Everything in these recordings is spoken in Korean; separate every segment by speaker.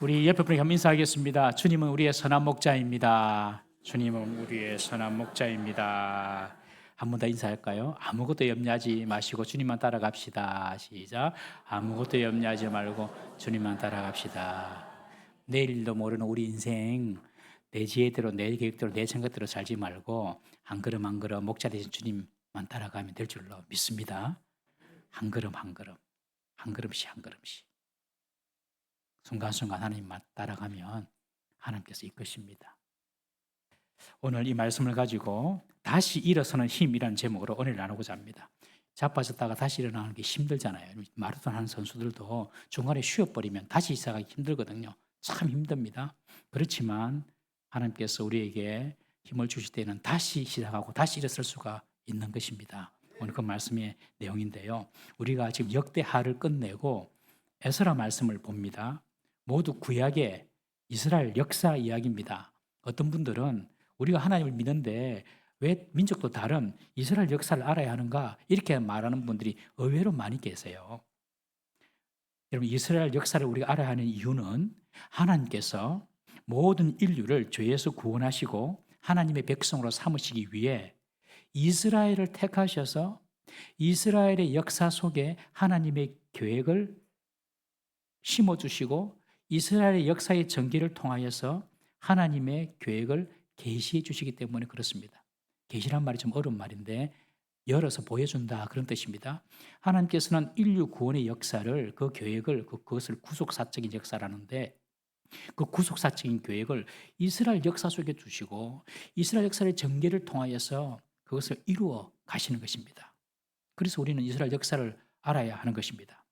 Speaker 1: 우리 옆에 분에게 한번 인사하겠습니다. 주님은 우리의 선한 목자입니다. 주님은 우리의 선한 목자입니다. 한 번 더 인사할까요? 아무것도 염려하지 마시고 주님만 따라갑시다. 시작. 아무것도 염려하지 말고 주님만 따라갑시다. 내일도 모르는 우리 인생, 내 지혜대로, 내 계획대로, 내 생각대로 살지 말고 한 걸음 한 걸음 목자 되신 주님만 따라가면 될 줄로 믿습니다. 한 걸음 한 걸음, 한 걸음씩 한 걸음씩. 순간순간 하나님만 따라가면 하나님께서 이끄십니다. 오늘 이 말씀을 가지고 다시 일어서는 힘이라는 제목으로 오늘 나누고자 합니다. 자빠졌다가 다시 일어나는 게 힘들잖아요. 마라톤 하는 선수들도 중간에 쉬어버리면 다시 시작하기 힘들거든요. 참 힘듭니다. 그렇지만 하나님께서 우리에게 힘을 주실 때는 다시 시작하고 다시 일어설 수가 있는 것입니다. 오늘 그 말씀의 내용인데요. 우리가 지금 역대하를 끝내고 에스라 말씀을 봅니다. 모두 구약의 이스라엘 역사 이야기입니다. 어떤 분들은 우리가 하나님을 믿는데 왜 민족도 다른 이스라엘 역사를 알아야 하는가 이렇게 말하는 분들이 의외로 많이 계세요. 여러분, 이스라엘 역사를 우리가 알아야 하는 이유는 하나님께서 모든 인류를 죄에서 구원하시고 하나님의 백성으로 삼으시기 위해 이스라엘을 택하셔서 이스라엘의 역사 속에 하나님의 계획을 심어주시고 이스라엘의 역사의 전개를 통하여서 하나님의 계획을 계시해 주시기 때문에 그렇습니다. 계시란 말이 좀 어려운 말인데 열어서 보여준다 그런 뜻입니다. 하나님께서는 인류 구원의 역사를 그 계획을 그것을 구속사적인 역사라는데 그 구속사적인 계획을 이스라엘 역사 속에 두시고 이스라엘 역사의 전개를 통하여서 그것을 이루어 가시는 것입니다. 그래서 우리는 이스라엘 역사를 알아야 하는 것입니다.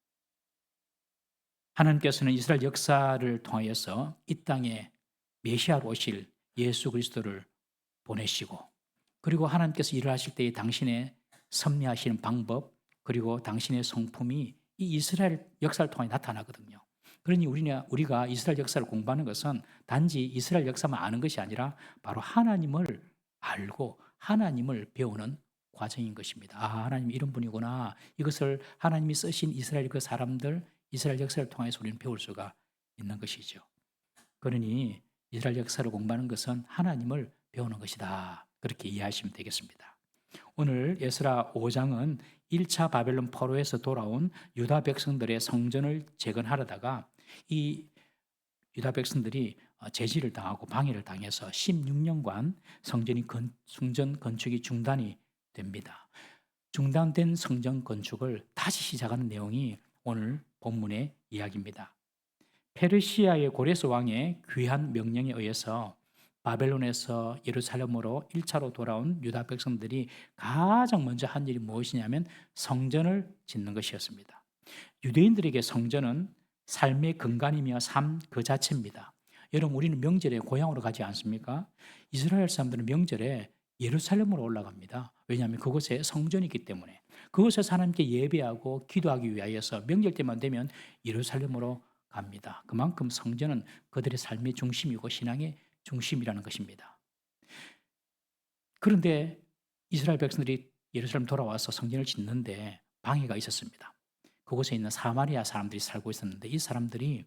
Speaker 1: 하나님께서는 이스라엘 역사를 통하여서 이 땅에 메시아로 오실 예수 그리스도를 보내시고 그리고 하나님께서 일을 하실 때에 당신의 섭리하시는 방법 그리고 당신의 성품이 이 이스라엘 역사를 통해 나타나거든요. 그러니 우리가 이스라엘 역사를 공부하는 것은 단지 이스라엘 역사만 아는 것이 아니라 바로 하나님을 알고 하나님을 배우는 과정인 것입니다. 아, 하나님이 이런 분이구나. 이것을 하나님이 쓰신 이스라엘 그 사람들 이스라엘 역사를 통해서 우리는 배울 수가 있는 것이죠. 그러니 이스라엘 역사를 공부하는 것은 하나님을 배우는 것이다. 그렇게 이해하시면 되겠습니다. 오늘 에스라 5장은 1차 바벨론 포로에서 돌아온 유다 백성들의 성전을 재건하려다가 이 유다 백성들이 제지를 당하고 방해를 당해서 16년간 성전 건축이 중단이 됩니다. 중단된 성전 건축을 다시 시작하는 내용이 오늘 본문의 이야기입니다. 페르시아의 고레스 왕의 귀한 명령에 의해서 바벨론에서 예루살렘으로 1차로 돌아온 유다 백성들이 가장 먼저 한 일이 무엇이냐면 성전을 짓는 것이었습니다. 유대인들에게 성전은 삶의 근간이며 삶 그 자체입니다. 여러분, 우리는 명절에 고향으로 가지 않습니까? 이스라엘 사람들은 명절에 예루살렘으로 올라갑니다. 왜냐하면 그곳에 성전이 있기 때문에 그곳에서 하나님께 예배하고 기도하기 위하여서 명절 때만 되면 예루살렘으로 갑니다. 그만큼 성전은 그들의 삶의 중심이고 신앙의 중심이라는 것입니다. 그런데 이스라엘 백성들이 예루살렘 돌아와서 성전을 짓는데 방해가 있었습니다. 그곳에 있는 사마리아 사람들이 살고 있었는데 이 사람들이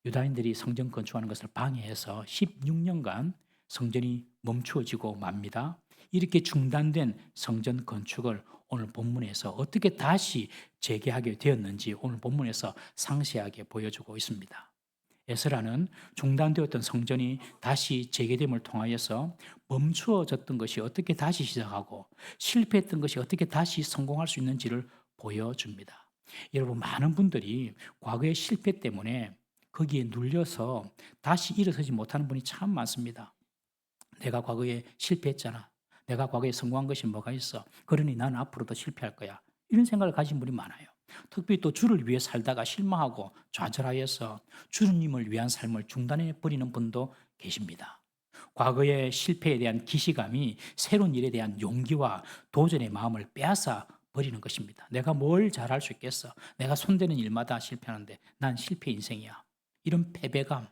Speaker 1: 유다인들이 성전 건축하는 것을 방해해서 16년간 성전이 멈추어지고 맙니다. 이렇게 중단된 성전 건축을 오늘 본문에서 어떻게 다시 재개하게 되었는지 오늘 본문에서 상세하게 보여주고 있습니다. 에스라는 중단되었던 성전이 다시 재개됨을 통하여서 멈추어졌던 것이 어떻게 다시 시작하고 실패했던 것이 어떻게 다시 성공할 수 있는지를 보여줍니다. 여러분, 많은 분들이 과거의 실패 때문에 거기에 눌려서 다시 일어서지 못하는 분이 참 많습니다. 내가 과거에 실패했잖아. 내가 과거에 성공한 것이 뭐가 있어. 그러니 나는 앞으로도 실패할 거야. 이런 생각을 가진 분이 많아요. 특별히 또 주를 위해 살다가 실망하고 좌절하여서 주님을 위한 삶을 중단해 버리는 분도 계십니다. 과거의 실패에 대한 기시감이 새로운 일에 대한 용기와 도전의 마음을 빼앗아 버리는 것입니다. 내가 뭘 잘할 수 있겠어? 내가 손대는 일마다 실패하는데 난 실패 인생이야. 이런 패배감,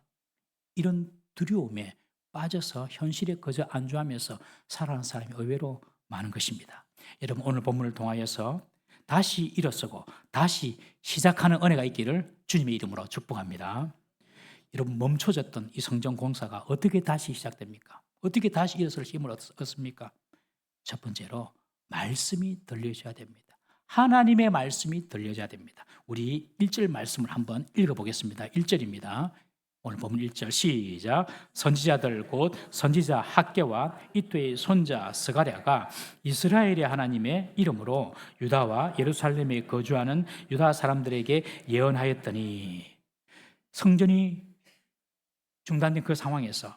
Speaker 1: 이런 두려움에 빠져서 현실에 그저 안주하면서 살아가는 사람이 의외로 많은 것입니다. 여러분, 오늘 본문을 통하여서 다시 일어서고 다시 시작하는 은혜가 있기를 주님의 이름으로 축복합니다. 여러분 멈춰졌던 이 성전 공사가 어떻게 다시 시작됩니까? 어떻게 다시 일어설 힘을 얻습니까? 첫 번째로 말씀이 들려줘야 됩니다. 하나님의 말씀이 들려줘야 됩니다. 우리 1절 말씀을 한번 읽어보겠습니다. 1절입니다. 오늘 본문 1절 시작. 선지자들 곧 선지자 학개와 이또의 손자 스가랴가 이스라엘의 하나님의 이름으로 유다와 예루살렘에 거주하는 유다 사람들에게 예언하였더니, 성전이 중단된 그 상황에서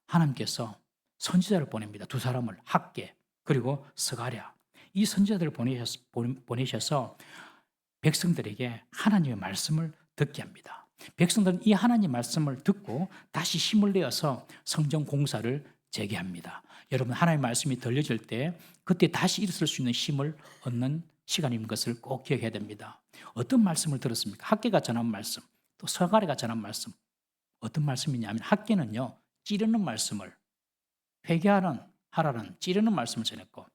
Speaker 1: 하나님께서 선지자를 보냅니다. 두 사람을, 학개 그리고 스가랴. 이 선지자들을 보내셔서 백성들에게 하나님의 말씀을 듣게 합니다. 백성들은 이 하나님 말씀을 듣고 다시 힘을 내어서 성전 공사를 재개합니다. 여러분, 하나님의 말씀이 들려질 때 그때 다시 일어설 수 있는 힘을 얻는 시간인 것을 꼭 기억해야 됩니다. 어떤 말씀을 들었습니까? 학개가 전한 말씀, 또 스가랴가 전한 말씀. 어떤 말씀이냐면, 학개는요, 찌르는 말씀을, 하라는 찌르는 말씀을 전했고,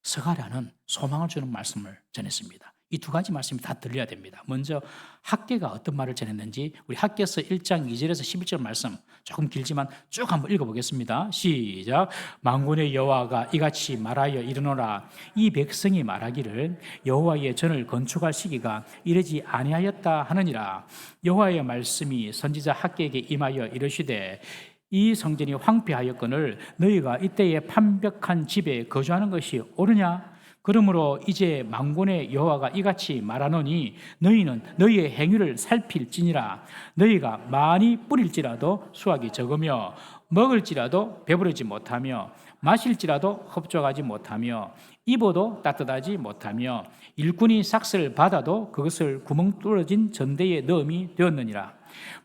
Speaker 1: 스가랴는 소망을 주는 말씀을 전했습니다. 이 두 가지 말씀이 다 들려야 됩니다. 먼저 학개가 어떤 말을 전했는지 우리 학개서 1장 2절에서 11절 말씀 조금 길지만 쭉 한번 읽어보겠습니다. 시작. 만군의 여호와가 이같이 말하여 이르노라. 이 백성이 말하기를 여호와의 전을 건축할 시기가 이르지 아니하였다 하느니라. 여호와의 말씀이 선지자 학개에게 임하여 이르시되 이 성전이 황폐하였거늘 너희가 이때에 판벽한 집에 거주하는 것이 옳으냐? 그러므로 이제 만군의 여호와가 이같이 말하노니 너희는 너희의 행위를 살필지니라. 너희가 많이 뿌릴지라도 수확이 적으며 먹을지라도 배부르지 못하며 마실지라도 흡족하지 못하며 입어도 따뜻하지 못하며 일꾼이 삭슬 받아도 그것을 구멍 뚫어진 전대에 넣음이 되었느니라.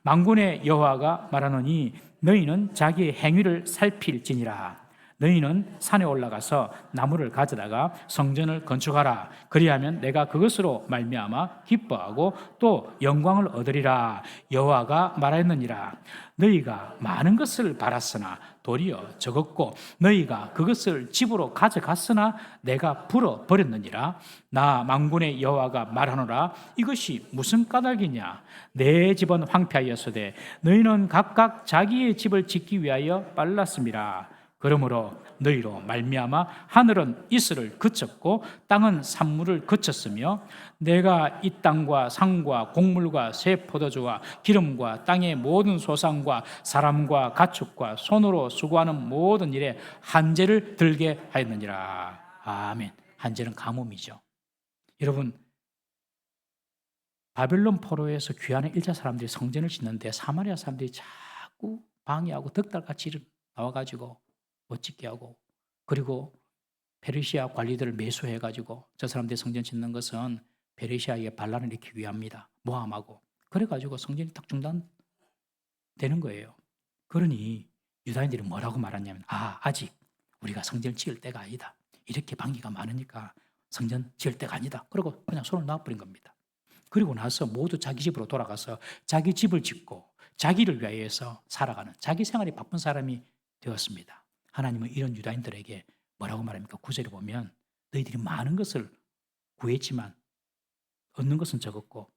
Speaker 1: 만군의 여호와가 말하노니 너희는 자기의 행위를 살필지니라. 너희는 산에 올라가서 나무를 가져다가 성전을 건축하라. 그리하면 내가 그것으로 말미암아 기뻐하고 또 영광을 얻으리라. 여호와가 말하였느니라. 너희가 많은 것을 바랐으나 도리어 적었고 너희가 그것을 집으로 가져갔으나 내가 불어버렸느니라. 나 만군의 여호와가 말하노라. 이것이 무슨 까닭이냐? 내 집은 황폐하였으되 너희는 각각 자기의 집을 짓기 위하여 빨랐음이라. 그러므로 너희로 말미암아 하늘은 이슬을 그쳤고 땅은 산물을 그쳤으며 내가 이 땅과 상과 곡물과 새 포도주와 기름과 땅의 모든 소산과 사람과 가축과 손으로 수고하는 모든 일에 한죄를 들게 하였느니라. 아멘. 한죄는 가뭄이죠. 여러분, 바벨론 포로에서 귀환한 1차 사람들이 성전을 짓는데 사마리아 사람들이 자꾸 방해하고 덕달같이 나와가지고 못 짓게 하고, 그리고 페르시아 관리들을 매수해가지고 저 사람들이 성전 짓는 것은 페르시아의 반란을 일으키기 위함이다. 모함하고 그래가지고 성전이 딱 중단되는 거예요. 그러니 유다인들이 뭐라고 말하냐면 아직 우리가 성전을 지을 때가 아니다. 이렇게 방해가 많으니까 성전 지을 때가 아니다. 그리고 그냥 손을 놔버린 겁니다. 그리고 나서 모두 자기 집으로 돌아가서 자기 집을 짓고 자기를 위하여서 살아가는, 자기 생활이 바쁜 사람이 되었습니다. 하나님은 이런 유다인들에게 뭐라고 말합니까? 9절에 보면 너희들이 많은 것을 구했지만 얻는 것은 적었고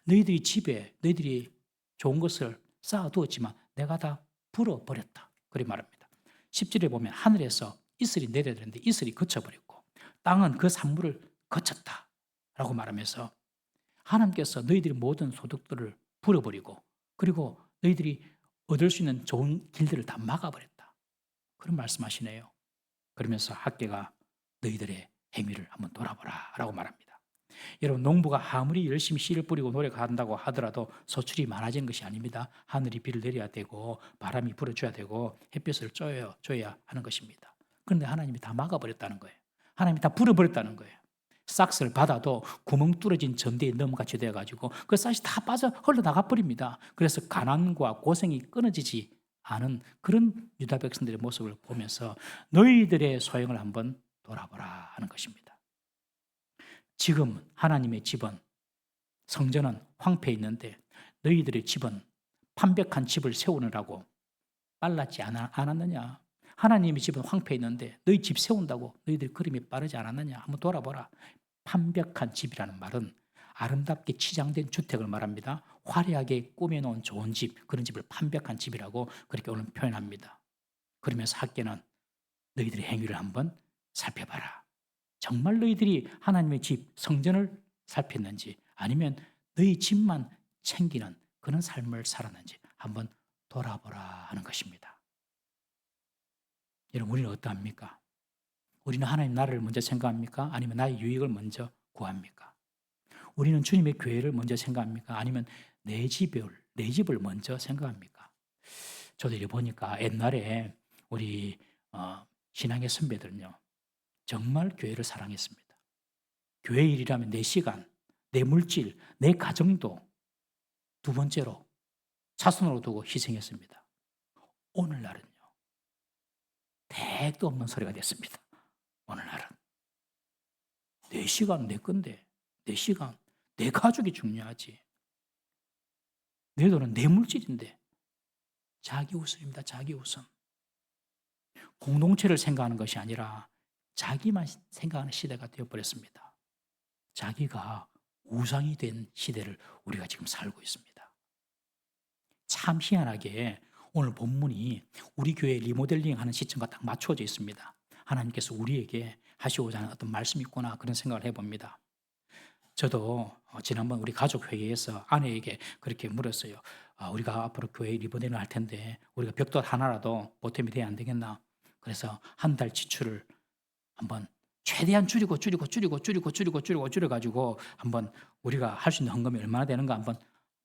Speaker 1: 너희들이 집에 너희들이 좋은 것을 쌓아두었지만 내가 다 불어버렸다. 그렇게 말합니다. 10절에 보면 하늘에서 이슬이 내려야 되는데 이슬이 그쳐버렸고 땅은 그 산물을 거쳤다 라고 말하면서 하나님께서 너희들이 모든 소득들을 불어버리고 그리고 너희들이 얻을 수 있는 좋은 길들을 다 막아버렸다. 그런 말씀하시네요. 그러면서 학개가 너희들의 행위를 한번 돌아보라 라고 말합니다. 여러분, 농부가 아무리 열심히 씨를 뿌리고 노력한다고 하더라도 소출이 많아지는 것이 아닙니다. 하늘이 비를 내려야 되고 바람이 불어줘야 되고 햇볕을 줘야 하는 것입니다. 그런데 하나님이 다 막아버렸다는 거예요. 하나님이 다 불어버렸다는 거예요. 싹스를 받아도 구멍 뚫어진 전대에 넘어같이 되어가지고 그 싹이 다 빠져 흘러나가 버립니다. 그래서 가난과 고생이 끊어지지 않은 그런 유다 백성들의 모습을 보면서 너희들의 소행을 한번 돌아보라 하는 것입니다. 지금 하나님의 집은, 성전은 황폐해 있는데 너희들의 집은 판벽한 집을 세우느라고 빨랐지 않았느냐? 하나님의 집은 황폐해 있는데 너희 집 세운다고 너희들 걸음이 빠르지 않았느냐? 한번 돌아보라. 판벽한 집이라는 말은 아름답게 치장된 주택을 말합니다. 화려하게 꾸며놓은 좋은 집, 그런 집을 판벽한 집이라고 그렇게 오늘 표현합니다. 그러면서 학계는 너희들의 행위를 한번 살펴봐라. 정말 너희들이 하나님의 집, 성전을 살폈는지 아니면 너희 집만 챙기는 그런 삶을 살았는지 한번 돌아보라 하는 것입니다. 여러분, 우리는 어떠합니까? 우리는 하나님 나라를 먼저 생각합니까? 아니면 나의 유익을 먼저 구합니까? 우리는 주님의 교회를 먼저 생각합니까? 아니면 내 집을 먼저 생각합니까? 저도 이렇게 보니까 옛날에 우리 신앙의 선배들은요, 정말 교회를 사랑했습니다. 교회 일이라면 내 시간, 내 물질, 내 가정도 두 번째로 차선으로 두고 희생했습니다. 오늘날은요, 택도 없는 소리가 됐습니다. 오늘날은 내 시간은 내 건데, 내 시간, 내 가족이 중요하지. 내 돈은 내 물질인데 자기 우선입니다. 자기 우선. 공동체를 생각하는 것이 아니라 자기만 생각하는 시대가 되어버렸습니다. 자기가 우상이 된 시대를 우리가 지금 살고 있습니다. 참 희한하게 오늘 본문이 우리 교회 리모델링하는 시점과 딱 맞춰져 있습니다. 하나님께서 우리에게 하시고자 하는 어떤 말씀이 있구나 그런 생각을 해봅니다. 저도 지난번 우리 가족 회의에서 아내에게 그렇게 물었어요. 우리가 앞으로 교회 리모델링을 할 텐데 우리가 벽돌 하나라도 보탬이 돼야 안 되겠나? 그래서 한 달 지출을 한번 최대한 줄여가지고 한번 우리가 할 수 있는 헌금이 얼마나 되는가 한번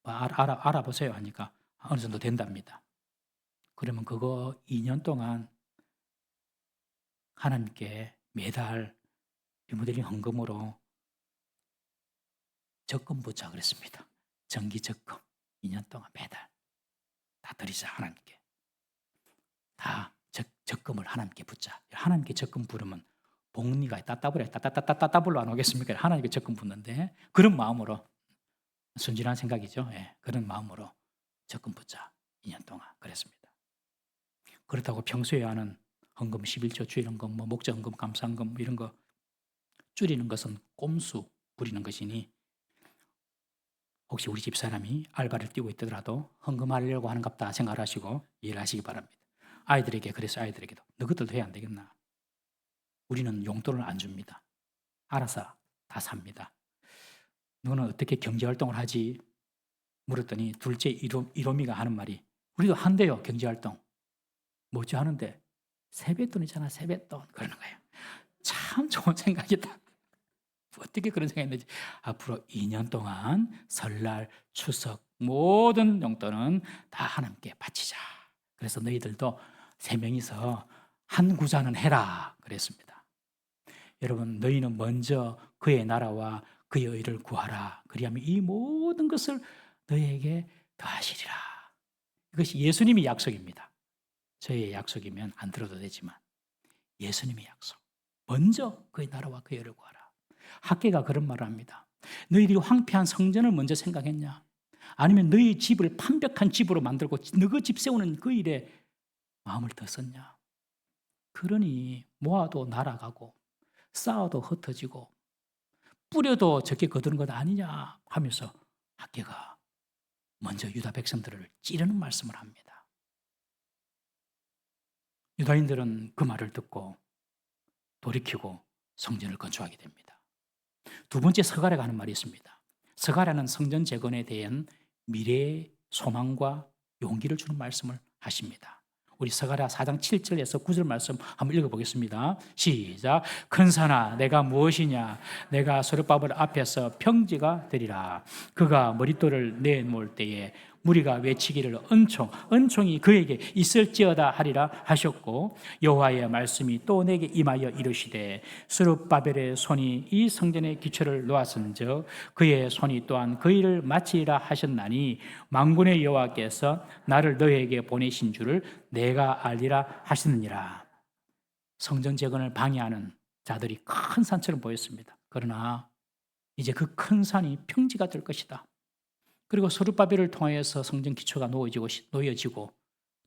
Speaker 1: 알아보세요 하니까 어느 정도 된답니다. 그러면 그거 2년 동안 하나님께 매달 리모델링 헌금으로 적금 붓자 그랬습니다. 정기 적금 2년 동안 매달 다 드리자 하나님께. 다 적금을 하나님께 붓자. 하나님께 적금 부르면 복리가 따따블로 안 오겠습니까? 하나님께 적금 붓는데 그런 마음으로 순진한 생각이죠. 예, 그런 마음으로 적금 붓자 2년 동안 그랬습니다. 그렇다고 평소에 하는 헌금 11조 주일헌금, 목자헌금, 감사헌금 이런 거 줄이는 것은 꼼수 부리는 것이니 혹시 우리 집사람이 알바를 뛰고 있더라도 헌금하려고 하는갑다 생각하시고 이해를 하시기 바랍니다. 그래서 아이들에게도 너희들도 해야 안 되겠나? 우리는 용돈을 안 줍니다. 알아서 다 삽니다. 너는 어떻게 경제활동을 하지? 물었더니 둘째 이로미가 하는 말이 우리도 한대요 경제활동. 뭐지 하는데 세뱃돈이잖아 세뱃돈 그러는 거예요. 참 좋은 생각이다. 어떻게 그런 생각했는지 앞으로 2년 동안 설날, 추석 모든 용돈은 다 하나님께 바치자. 그래서 너희들도 3명이서 한 구자는 해라 그랬습니다. 여러분 너희는 먼저 그의 나라와 그의 의를 구하라. 그리하면 이 모든 것을 너희에게 더하시리라. 이것이 예수님의 약속입니다. 저희의 약속이면 안 들어도 되지만 예수님의 약속. 먼저 그의 나라와 그의 의를 구하라. 학계가 그런 말을 합니다. 너희들이 황폐한 성전을 먼저 생각했냐? 아니면 너희 집을 판벽한 집으로 만들고 너희 집 세우는 그 일에 마음을 더 썼냐? 그러니 모아도 날아가고 쌓아도 흩어지고 뿌려도 적게 거두는 것 아니냐 하면서 학계가 먼저 유다 백성들을 찌르는 말씀을 합니다. 유다인들은 그 말을 듣고 돌이키고 성전을 건축하게 됩니다. 두 번째 서가랴가 하는 말이 있습니다. 서가랴는 성전 재건에 대한 미래의 소망과 용기를 주는 말씀을 하십니다. 우리 서가랴 4장 7절에서 9절 말씀 한번 읽어보겠습니다. 시작. 큰 산아 내가 무엇이냐? 내가 스룹바벨 앞에서 평지가 되리라. 그가 머릿돌을 내놓을 때에 무리가 외치기를 은총이 그에게 있을지어다 하리라 하셨고 여호와의 말씀이 또 내게 임하여 이르시되 스룹바벨의 손이 이 성전의 기초를 놓았은즉 그의 손이 또한 그 일을 마치리라 하셨나니 만군의 여호와께서 나를 너희에게 보내신 줄을 내가 알리라 하시느니라. 성전 재건을 방해하는 자들이 큰 산처럼 보였습니다. 그러나 이제 그 큰 산이 평지가 될 것이다. 그리고 스룹바벨을 통하여서 성전 기초가 놓여지고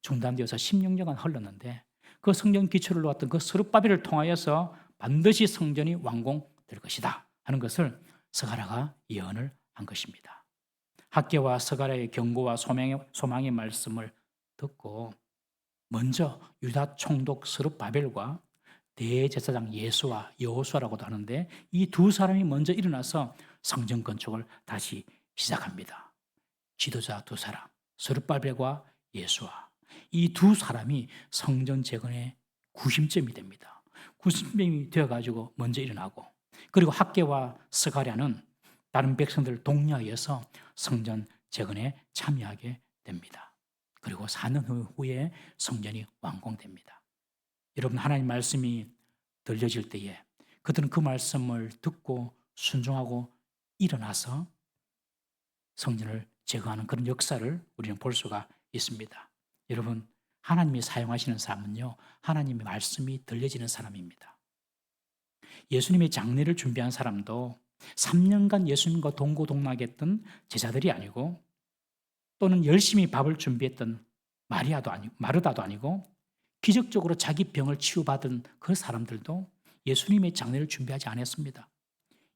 Speaker 1: 중단되어서 16년간 흘렀는데 그 성전 기초를 놓았던 그 스룹바벨을 통하여서 반드시 성전이 완공될 것이다 하는 것을 서가랴가 예언을 한 것입니다. 학개와 스가랴의 경고와 소망의 말씀을 듣고 먼저 유다 총독 스룹바벨과 대제사장 예수와 여호수아라고도 하는데 이 두 사람이 먼저 일어나서 성전 건축을 다시 시작합니다. 지도자 두 사람, 스룹바벨과 예수아. 이 두 사람이 성전 재건의 구심점이 됩니다. 구심점이 되어가지고 먼저 일어나고, 그리고 학개와 스가랴는 다른 백성들을 독려하여서 성전 재건에 참여하게 됩니다. 그리고 4년 후에 성전이 완공됩니다. 여러분, 하나님 말씀이 들려질 때에 그들은 그 말씀을 듣고 순종하고 일어나서 성전을 제거하는 그런 역사를 우리는 볼 수가 있습니다. 여러분, 하나님이 사용하시는 사람은요, 하나님의 말씀이 들려지는 사람입니다. 예수님의 장례를 준비한 사람도 3년간 예수님과 동고동락했던 제자들이 아니고, 또는 열심히 밥을 준비했던 마르다도 아니고, 기적적으로 자기 병을 치유받은 그 사람들도 예수님의 장례를 준비하지 않았습니다.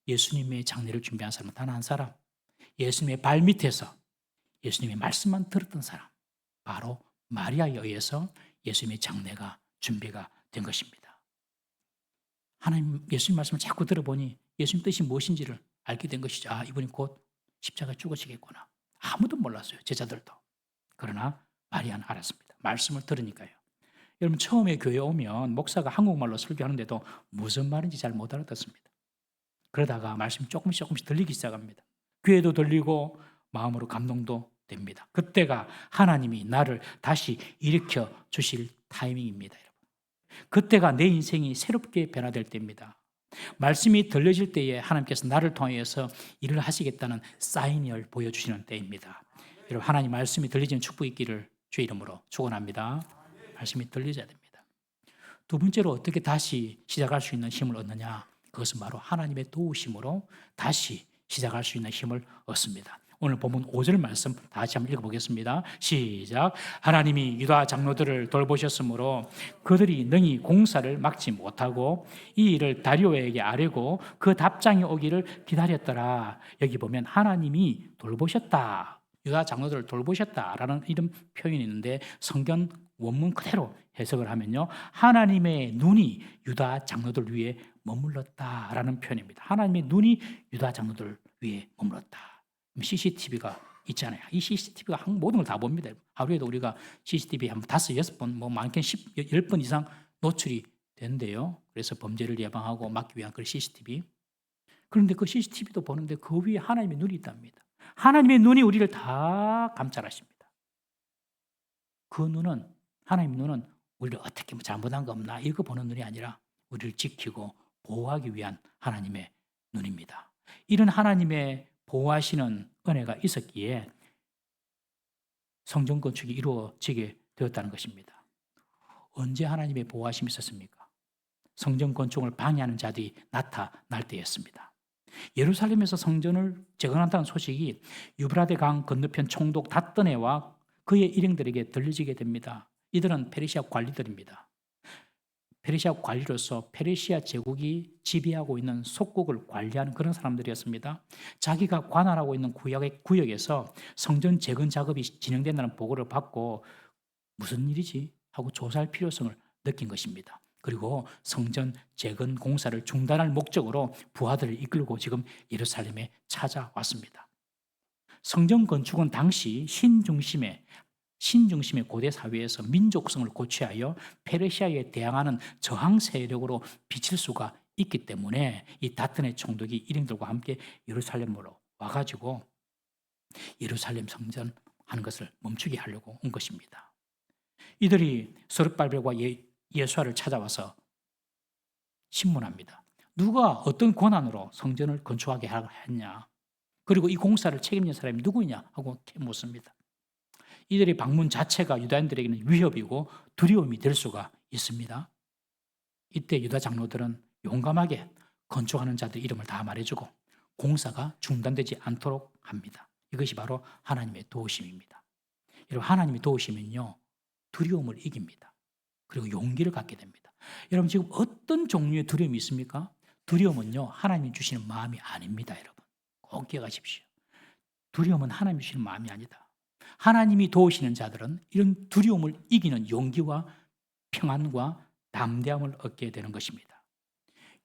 Speaker 1: 예수님의 장례를 준비한 사람은 단 한 사람, 예수님의 발밑에서 예수님의 말씀만 들었던 사람, 바로 마리아에 의해서 예수님의 장례가 준비가 된 것입니다. 하나님 예수님 말씀을 자꾸 들어보니 예수님 뜻이 무엇인지를 알게 된 것이죠. 아, 이분이 곧 십자가에 죽으시겠구나. 아무도 몰랐어요, 제자들도. 그러나 마리아는 알았습니다. 말씀을 들으니까요. 여러분, 처음에 교회 오면 목사가 한국말로 설교하는데도 무슨 말인지 잘 못 알아듣습니다. 그러다가 말씀이 조금씩 들리기 시작합니다. 귀에도 들리고 마음으로 감동도 됩니다. 그때가 하나님이 나를 다시 일으켜 주실 타이밍입니다, 여러분. 그때가 내 인생이 새롭게 변화될 때입니다. 말씀이 들려질 때에 하나님께서 나를 통해서 일을 하시겠다는 사인을 보여주시는 때입니다. 여러분, 하나님 말씀이 들리지는 축복이 있기를 주의 이름으로 축원합니다. 말씀이 들려져야 됩니다. 두 번째로 어떻게 다시 시작할 수 있는 힘을 얻느냐? 그것은 바로 하나님의 도우심으로 다시 시작할 수 있는 힘을 얻습니다. 오늘 본문 5절 말씀 다 같이 한번 읽어보겠습니다. 시작. 하나님이 유다 장로들을 돌보셨으므로 그들이 능히 공사를 막지 못하고 이 일을 다리오에게 아뢰고 그 답장이 오기를 기다렸더라. 여기 보면 하나님이 돌보셨다, 유다 장로들을 돌보셨다라는 이런 표현이 있는데, 성경 원문 그대로 해석을 하면요, 하나님의 눈이 유다 장로들 위에 머물렀다라는 표현입니다. 하나님의 눈이 유다 장로들 위에 머물렀다. CCTV가 있잖아요. 이 CCTV가 모든 걸 다 봅니다. 하루에도 우리가 CCTV 한 5, 6번, 뭐 많게는 10번 이상 노출이 되는데요. 그래서 범죄를 예방하고 막기 위한 그 CCTV. 그런데 그 CCTV도 보는데 그 위에 하나님의 눈이 있답니다. 하나님의 눈이 우리를 다 감찰하십니다. 그 눈은, 하나님의 눈은 우리를 어떻게 잘못한 거 없나 이거 보는 눈이 아니라 우리를 지키고 보호하기 위한 하나님의 눈입니다. 이런 하나님의 보호하시는 은혜가 있었기에 성전 건축이 이루어지게 되었다는 것입니다. 언제 하나님의 보호하심이 있었습니까? 성전 건축을 방해하는 자들이 나타날 때였습니다. 예루살렘에서 성전을 재건한다는 소식이 유브라데 강 건너편 총독 닷드네와 그의 일행들에게 들려지게 됩니다. 이들은 페르시아 관리들입니다. 페르시아 관리로서 페르시아 제국이 지배하고 있는 속국을 관리하는 그런 사람들이었습니다. 자기가 관할하고 있는 구역에서 성전 재건 작업이 진행된다는 보고를 받고 무슨 일이지 하고 조사할 필요성을 느낀 것입니다. 그리고 성전 재건 공사를 중단할 목적으로 부하들을 이끌고 지금 예루살렘에 찾아왔습니다. 성전 건축은 당시 신중심의 고대 사회에서 민족성을 고취하여 페르시아에 대항하는 저항 세력으로 비칠 수가 있기 때문에 이 다트네 총독이 일행들과 함께 예루살렘으로 와가지고 예루살렘 성전 하는 것을 멈추게 하려고 온 것입니다. 이들이 스룹바벨과 예수아를 찾아와서 신문합니다. 누가 어떤 권한으로 성전을 건축하게 했냐? 그리고 이 공사를 책임진 사람이 누구냐? 하고 묻습니다. 이들의 방문 자체가 유다인들에게는 위협이고 두려움이 될 수가 있습니다. 이때 유다 장로들은 용감하게 건축하는 자들 이름을 다 말해주고 공사가 중단되지 않도록 합니다. 이것이 바로 하나님의 도우심입니다. 여러분, 하나님의 도우심은요, 두려움을 이깁니다. 그리고 용기를 갖게 됩니다. 여러분, 지금 어떤 종류의 두려움이 있습니까? 두려움은요, 하나님이 주시는 마음이 아닙니다. 여러분, 꼭 기억하십시오. 두려움은 하나님이 주시는 마음이 아니다. 하나님이 도우시는 자들은 이런 두려움을 이기는 용기와 평안과 담대함을 얻게 되는 것입니다.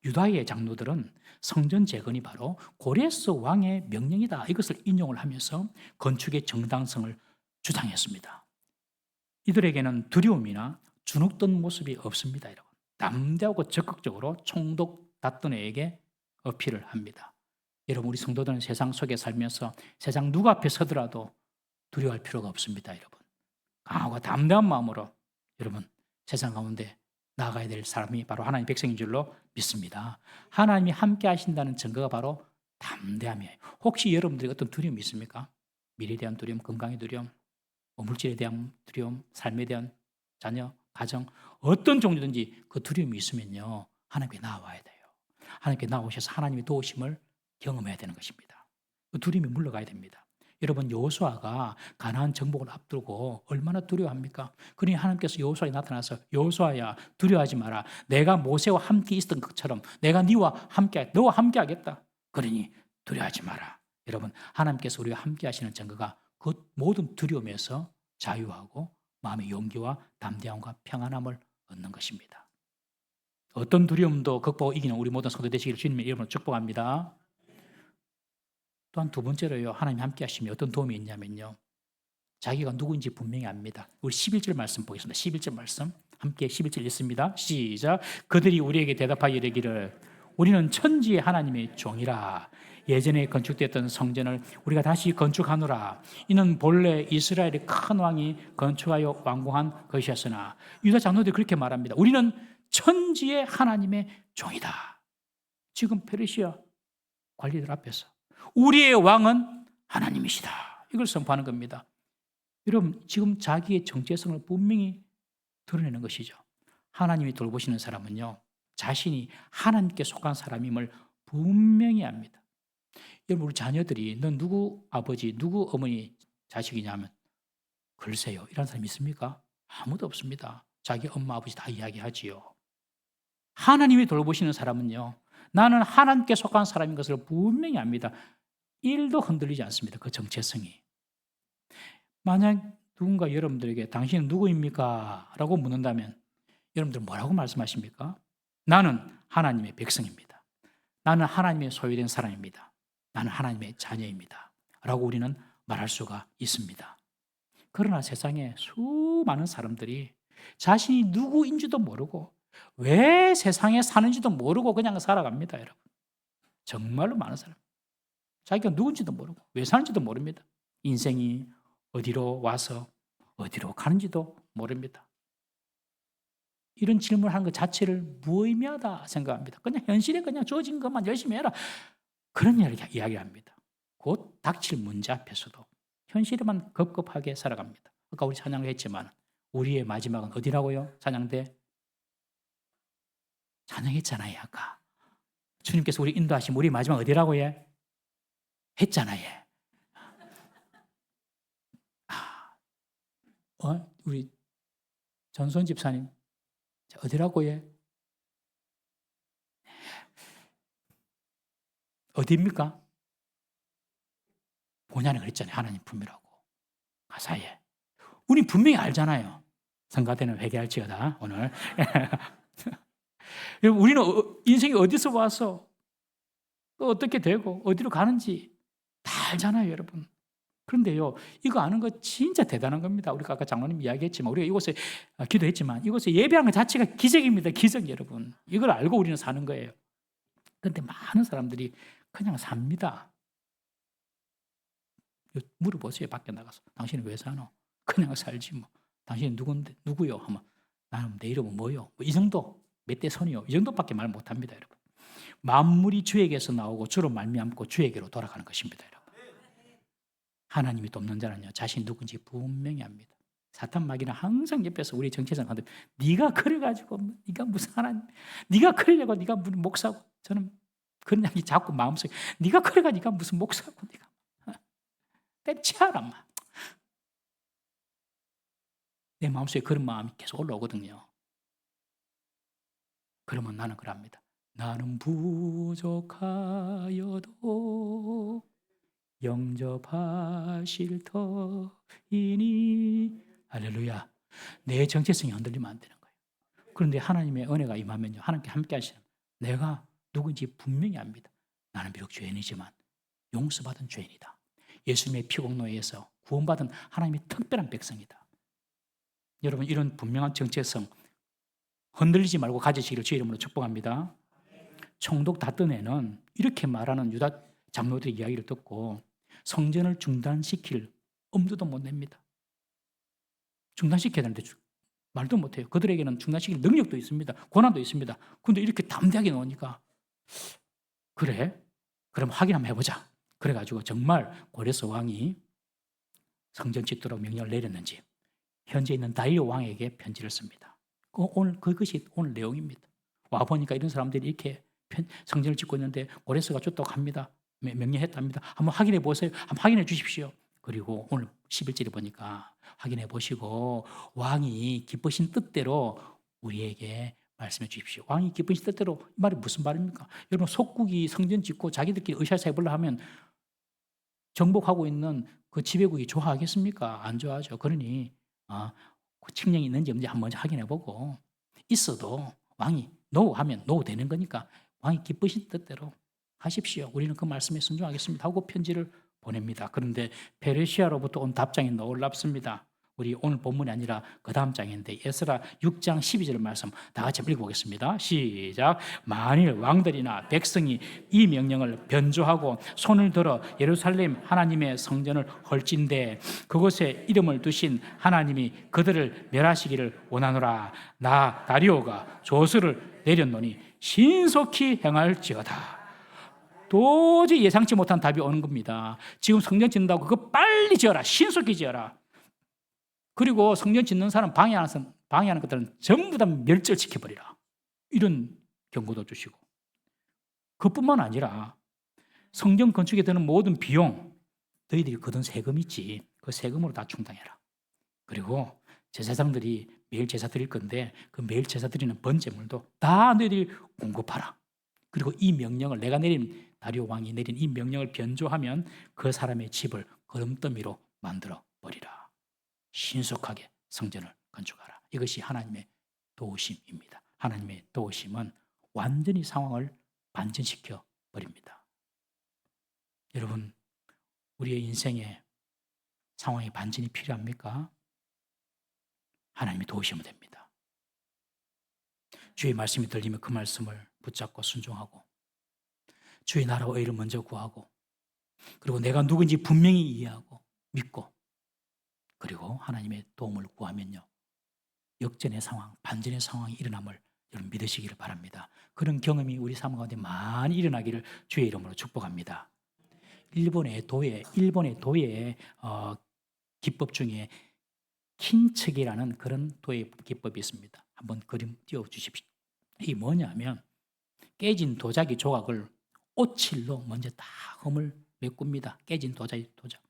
Speaker 1: 유다의 장로들은 성전 재건이 바로 고레스 왕의 명령이다, 이것을 인용을 하면서 건축의 정당성을 주장했습니다. 이들에게는 두려움이나 주눅든 모습이 없습니다. 여러분. 담대하고 적극적으로 총독 다ത്തോ네에게 어필을 합니다. 여러분, 우리 성도들은 세상 속에 살면서 세상 누구 앞에 서더라도 두려워할 필요가 없습니다. 여러분, 강하고 담대한 마음으로 여러분 세상 가운데 나아가야 될 사람이 바로 하나님 백성인 줄로 믿습니다. 하나님이 함께 하신다는 증거가 바로 담대함이에요. 혹시 여러분들이 어떤 두려움이 있습니까? 미래에 대한 두려움, 건강의 두려움, 물질에 대한 두려움, 삶에 대한 자녀, 가정, 어떤 종류든지 그 두려움이 있으면요, 하나님께 나와야 돼요. 하나님께 나오셔서 하나님의 도우심을 경험해야 되는 것입니다. 그 두려움이 물러가야 됩니다. 여러분, 여호수아가 가나안 정복을 앞두고 얼마나 두려워합니까? 그러니 하나님께서 여호수아에 나타나서 여호수아야, 두려워하지 마라. 내가 모세와 함께 있었던 것처럼 내가 너와 함께 하겠다. 그러니 두려워하지 마라. 여러분, 하나님께서 우리와 함께 하시는 증거가 그 모든 두려움에서 자유하고 마음의 용기와 담대함과 평안함을 얻는 것입니다. 어떤 두려움도 극복하고 이기는 우리 모든 성도 되시기를 주님의 이름으로 축복합니다. 또한 두 번째로요, 하나님 함께 하시면 어떤 도움이 있냐면요, 자기가 누구인지 분명히 압니다. 우리 11절 말씀 보겠습니다. 11절 말씀 함께 11절 읽습니다. 시작. 그들이 우리에게 대답하여 이르기를 우리는 천지의 하나님의 종이라. 예전에 건축되었던 성전을 우리가 다시 건축하노라. 이는 본래 이스라엘의 큰 왕이 건축하여 완공한 것이었으나. 유다 장로들이 그렇게 말합니다. 우리는 천지의 하나님의 종이다. 지금 페르시아 관리들 앞에서 우리의 왕은 하나님이시다, 이걸 선포하는 겁니다. 여러분, 지금 자기의 정체성을 분명히 드러내는 것이죠. 하나님이 돌보시는 사람은요, 자신이 하나님께 속한 사람임을 분명히 압니다. 여러분, 우리 자녀들이 넌 누구 아버지, 누구 어머니 자식이냐 하면 글쎄요, 이런 사람이 있습니까? 아무도 없습니다. 자기 엄마 아버지 다 이야기하지요. 하나님이 돌보시는 사람은요, 나는 하나님께 속한 사람인 것을 분명히 압니다. 1도 흔들리지 않습니다. 그 정체성이. 만약 누군가 여러분들에게 당신은 누구입니까? 라고 묻는다면 여러분들 뭐라고 말씀하십니까? 나는 하나님의 백성입니다. 나는 하나님의 소유된 사람입니다. 나는 하나님의 자녀입니다. 라고 우리는 말할 수가 있습니다. 그러나 세상에 수많은 사람들이 자신이 누구인지도 모르고 왜 세상에 사는지도 모르고 그냥 살아갑니다. 여러분, 정말로 많은 사람, 자기가 누군지도 모르고 왜 사는지도 모릅니다. 인생이 어디로 와서 어디로 가는지도 모릅니다. 이런 질문을 하는 것 자체를 무의미하다 생각합니다. 그냥 현실에 그냥 주어진 것만 열심히 해라, 그런 이야기합니다. 곧 닥칠 문제 앞에서도 현실에만 급급하게 살아갑니다. 아까 우리 찬양을 했지만 우리의 마지막은 어디라고요? 찬양대 찬양했잖아요. 아까 주님께서 우리 인도하시면 우리 마지막 어디라고 했잖아요. 우리 전선 집사님 어디라고 어디입니까? 본향에 그랬잖아요. 하나님 품이라고. 가사에. 우리 분명히 알잖아요. 성가대는 회개할지어다 오늘. 우리는 인생이 어디서 와서 또 어떻게 되고 어디로 가는지 다 알잖아요, 여러분. 그런데요, 이거 아는 거 진짜 대단한 겁니다. 우리가 아까 장로님 이야기했지만, 우리가 이곳에 기도했지만, 이곳에 예배하는 것 자체가 기적입니다. 기적, 여러분. 이걸 알고 우리는 사는 거예요. 그런데 많은 사람들이 그냥 삽니다. 물어보세요, 밖에 나가서. 당신은 왜 사노? 그냥 살지 뭐. 당신은 누구요? 하면 나는 내 이름은 뭐요? 뭐 이 정도, 몇 대 손이요? 이 정도밖에 말 못합니다, 여러분. 만물이 주에게서 나오고 주로 말미암고 주에게로 돌아가는 것입니다, 여러분. 하나님이 돕는 자는요, 자신이 누군지 분명히 압니다. 사탄 마귀는 항상 옆에서 우리 정체성 하는데, 네가 그래가지고 네가 무슨 하나님, 네가 그러려고 네가 무슨 목사고, 저는 그런 이야기 자꾸 마음속에, 네가 그래가 네가 무슨 목사고, 네가 때치하라 마. 내 마음속에 그런 마음이 계속 올라오거든요. 그러면 나는 그럽니다. 나는 부족하여도 영접하실 터이니. 할렐루야. 내 정체성이 흔들리면 안 되는 거예요. 그런데 하나님의 은혜가 임하면요, 하나님께 함께 하시는, 내가 누군지 분명히 압니다. 나는 비록 죄인이지만 용서받은 죄인이다. 예수님의 피공로에서 구원받은 하나님의 특별한 백성이다. 여러분, 이런 분명한 정체성 흔들리지 말고 가지시기를 주의 이름으로 축복합니다. 총독 다뜬에는 이렇게 말하는 유다 장로들의 이야기를 듣고 성전을 중단시킬 엄두도 못 냅니다. 중단시켜야 되는데 말도 못해요. 그들에게는 중단시킬 능력도 있습니다. 권한도 있습니다. 그런데 이렇게 담대하게 나오니까, 그래? 그럼 확인 한번 해보자. 그래가지고 정말 고레스 왕이 성전 짓도록 명령을 내렸는지 현재 있는 다리오 왕에게 편지를 씁니다. 그것이 오늘 내용입니다. 와보니까 이런 사람들이 이렇게 성전을 짓고 있는데 고레스가 줬다고 합니다. 명령했답니다. 한번 확인해 보세요. 한번 확인해 주십시오. 그리고 오늘 11절에 보니까 확인해 보시고 왕이 기쁘신 뜻대로 우리에게 말씀해 주십시오. 왕이 기쁘신 뜻대로, 이 말이 무슨 말입니까? 여러분, 속국이 성전 짓고 자기들끼리 으쌰으쌰 해보려 하면 정복하고 있는 그 지배국이 좋아하겠습니까? 안 좋아하죠. 그러니 그 칙령이 있는지 없는지 한번 먼저 확인해 보고, 있어도 왕이 노 하면 노 되는 거니까 왕이 기쁘신 뜻대로 하십시오. 우리는 그 말씀에 순종하겠습니다 하고 편지를 보냅니다. 그런데 페르시아로부터 온 답장이 놀랍습니다. 우리 오늘 본문이 아니라 그 다음 장인데 에스라 6장 12절 말씀 다 같이 읽어보겠습니다. 시작. 만일 왕들이나 백성이 이 명령을 변조하고 손을 들어 예루살렘 하나님의 성전을 헐진대 그곳에 이름을 두신 하나님이 그들을 멸하시기를 원하노라. 나 다리오가 조서를 내렸노니 신속히 행할지어다. 도저히 예상치 못한 답이 오는 겁니다. 지금 성전 짓는다고 그거 빨리 지어라. 신속히 지어라. 그리고 성전 짓는 사람 방해하는 것들은 전부 다 멸절시켜버리라. 이런 경고도 주시고, 그뿐만 아니라 성전 건축에 드는 모든 비용, 너희들이 거둔 세금 있지, 그 세금으로 다 충당해라. 그리고 제사장들이 매일 제사 드릴 건데 그 매일 제사 드리는 번제물도 다 너희들이 공급하라. 그리고 이 명령을, 내가 내린 다리오 왕이 내린 이 명령을 변조하면 그 사람의 집을 거름더미로 만들어 버리라. 신속하게 성전을 건축하라. 이것이 하나님의 도우심입니다. 하나님의 도우심은 완전히 상황을 반전시켜 버립니다. 여러분, 우리의 인생에 상황이 반전이 필요합니까? 하나님이 도우시면 됩니다. 주의 말씀이 들리면 그 말씀을 붙잡고 순종하고, 주의 나라와 의를 먼저 구하고, 그리고 내가 누군지 분명히 이해하고 믿고, 그리고 하나님의 도움을 구하면요, 역전의 상황, 반전의 상황이 일어남을 여러분 믿으시기를 바랍니다. 그런 경험이 우리 삶 가운데 많이 일어나기를 주의 이름으로 축복합니다. 일본의 도예의 기법 중에 킨척이라는 그런 도예 기법이 있습니다. 한번 그림 띄워주십시오. 이게 뭐냐면, 깨진 도자기 조각을 오칠로 먼저 다 흠을 메꿉니다. 깨진 도자기 조각.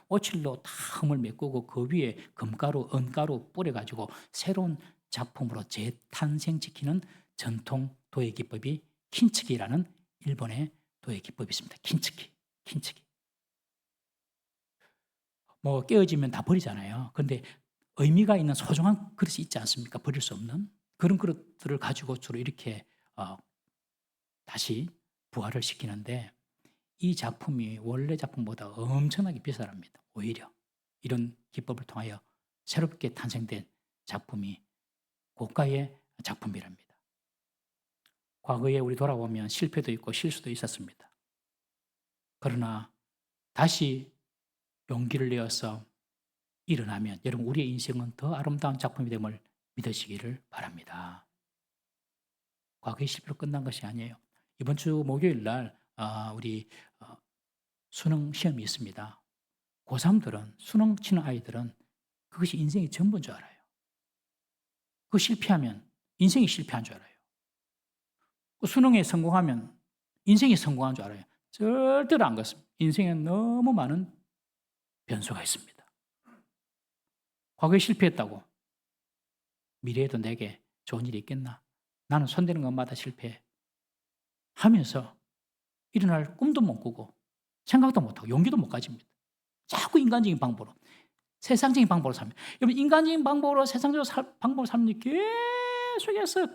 Speaker 1: 오칠로 다 흠을 메꾸고 그 위에 금가루, 은가루 뿌려가지고 새로운 작품으로 재탄생시키는 전통 도예 기법이 킨츠키라는 일본의 도예 기법이 있습니다. 킨츠키. 뭐 깨어지면 다 버리잖아요. 그런데 의미가 있는 소중한 그릇이 있지 않습니까? 버릴 수 없는 그런 그릇들을 가지고 주로 이렇게 다시 부활을 시키는데, 이 작품이 원래 작품보다 엄청나게 비싸답니다. 오히려 이런 기법을 통하여 새롭게 탄생된 작품이 고가의 작품이랍니다. 과거에 우리 돌아보면 실패도 있고 실수도 있었습니다. 그러나 다시 용기를 내어서 일어나면 여러분, 우리의 인생은 더 아름다운 작품이 됨을 믿으시기를 바랍니다. 과거의 실패로 끝난 것이 아니에요. 이번 주 목요일 날 우리 수능 시험이 있습니다. 고3들은, 수능 치는 아이들은 그것이 인생의 전부인 줄 알아요. 그 실패하면 인생이 실패한 줄 알아요. 그 수능에 성공하면 인생이 성공한 줄 알아요. 절대로 안 그렇습니다. 인생에 너무 많은 변수가 있습니다. 과거에 실패했다고 미래에도 내게 좋은 일이 있겠나? 나는 손대는 것마다 실패해 하면서 일어날 꿈도 못 꾸고 생각도 못하고 용기도 못 가집니다. 자꾸 인간적인 방법으로, 세상적인 방법으로 삽니다. 여러분, 인간적인 방법으로, 세상적인 방법으로 살면 계속해서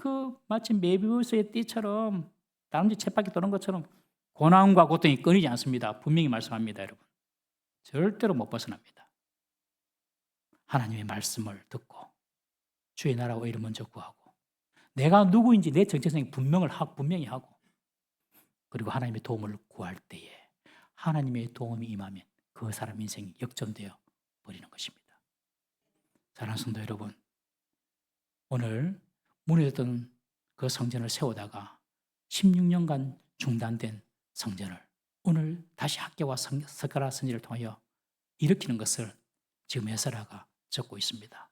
Speaker 1: 마치 메비우스의 띠처럼 다람쥐 쳇바퀴 도는 것처럼 고난과 고통이 끊이지 않습니다. 분명히 말씀합니다, 여러분. 절대로 못 벗어납니다. 하나님의 말씀을 듣고 주의 나라와 의를 먼저 구하고 내가 누구인지 내 정체성이 분명히 하고 그리고 하나님의 도움을 구할 때에 하나님의 도움이 임하면 그 사람 인생이 역전되어 버리는 것입니다. 사랑하는 성도 여러분, 오늘 무너졌던 그 성전을 세우다가 16년간 중단된 성전을 오늘 다시 학교와 스가랴 선지를 통하여 일으키는 것을 지금 에스라가 적고 있습니다.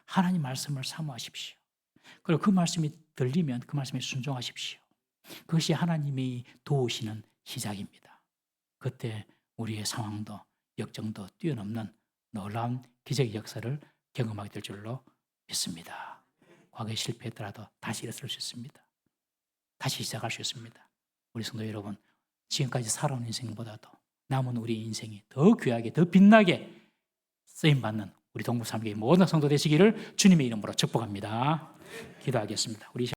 Speaker 1: 하나님 말씀을 사모하십시오. 그리고 그 말씀이 들리면 그 말씀에 순종하십시오. 그것이 하나님이 도우시는 시작입니다. 그때 우리의 상황도 역정도 뛰어넘는 놀라운 기적의 역사를 경험하게 될 줄로 믿습니다. 과거에 실패했더라도 다시 일어설 수 있습니다. 다시 시작할 수 있습니다. 우리 성도 여러분, 지금까지 살아온 인생보다도 남은 우리 인생이 더 귀하게, 더 빛나게 쓰임받는 우리 동부3교의 모든 성도 되시기를 주님의 이름으로 축복합니다. 기도하겠습니다. 우리